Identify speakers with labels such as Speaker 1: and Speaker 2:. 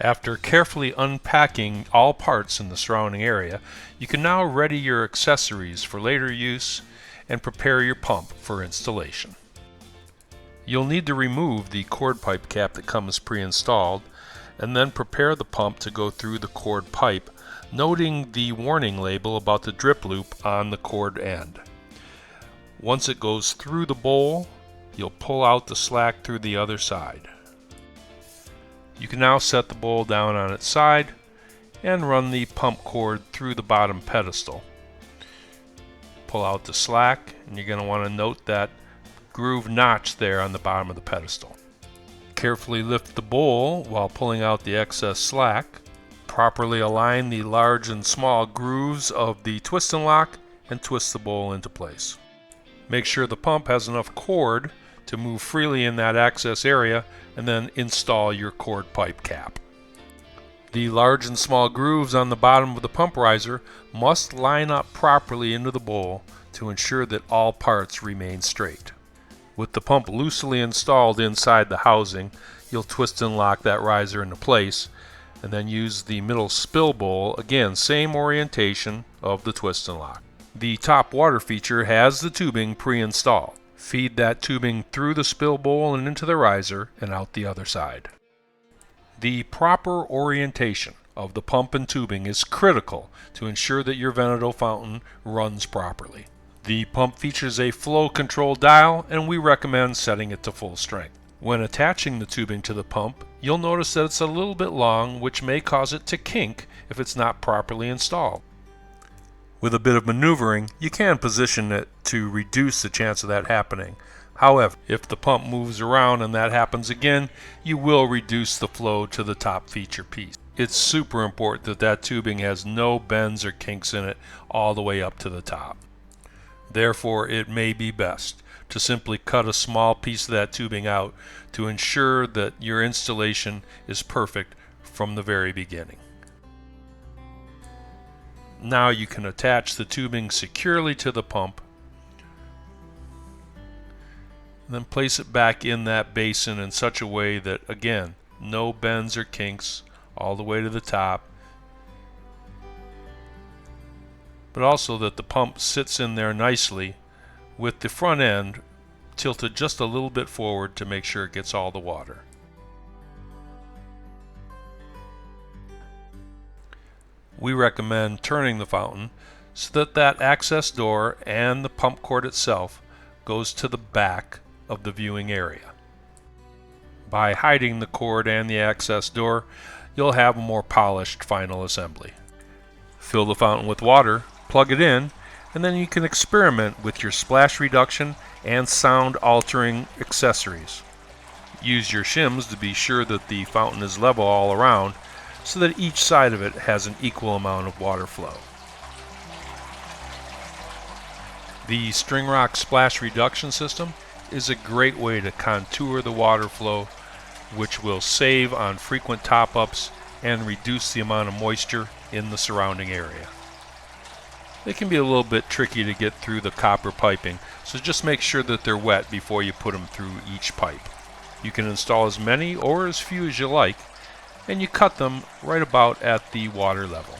Speaker 1: After carefully unpacking all parts in the surrounding area, you can now ready your accessories for later use and prepare your pump for installation. You'll need to remove the cord pipe cap that comes pre-installed and then prepare the pump to go through the cord pipe, noting the warning label about the drip loop on the cord end. Once it goes through the bowl, you'll pull out the slack through the other side. You can now set the bowl down on its side and run the pump cord through the bottom pedestal. Pull out the slack, and you're going to want to note that groove notch there on the bottom of the pedestal. Carefully lift the bowl while pulling out the excess slack. Properly align the large and small grooves of the twist and lock and twist the bowl into place. Make sure the pump has enough cord to move freely in that access area, and then install your cord pipe cap. The large and small grooves on the bottom of the pump riser must line up properly into the bowl to ensure that all parts remain straight. With the pump loosely installed inside the housing, you'll twist and lock that riser into place, and then use the middle spill bowl, again same orientation of the twist and lock. The top water feature has the tubing pre-installed. Feed that tubing through the spill bowl and into the riser and out the other side. The proper orientation of the pump and tubing is critical to ensure that your Veneto fountain runs properly. The pump features a flow control dial, and we recommend setting it to full strength. When attaching the tubing to the pump, you'll notice that it's a little bit long, which may cause it to kink if it's not properly installed. With a bit of maneuvering, you can position it to reduce the chance of that happening. However, if the pump moves around and that happens again, you will reduce the flow to the top feature piece. It's super important that that tubing has no bends or kinks in it all the way up to the top. Therefore, it may be best to simply cut a small piece of that tubing out to ensure that your installation is perfect from the very beginning. Now you can attach the tubing securely to the pump, and then place it back in that basin in such a way that, again, no bends or kinks all the way to the top, but also that the pump sits in there nicely with the front end tilted just a little bit forward to make sure it gets all the water. We recommend turning the fountain so that that access door and the pump cord itself goes to the back of the viewing area. By hiding the cord and the access door, you'll have a more polished final assembly. Fill the fountain with water, plug it in, and then you can experiment with your splash reduction and sound altering accessories. Use your shims to be sure that the fountain is level all around, so that each side of it has an equal amount of water flow. The string rock splash reduction system is a great way to contour the water flow, which will save on frequent top-ups and reduce the amount of moisture in the surrounding area. They can be a little bit tricky to get through the copper piping, so just make sure that they're wet before you put them through each pipe. You can install as many or as few as you like, and you cut them right about at the water level.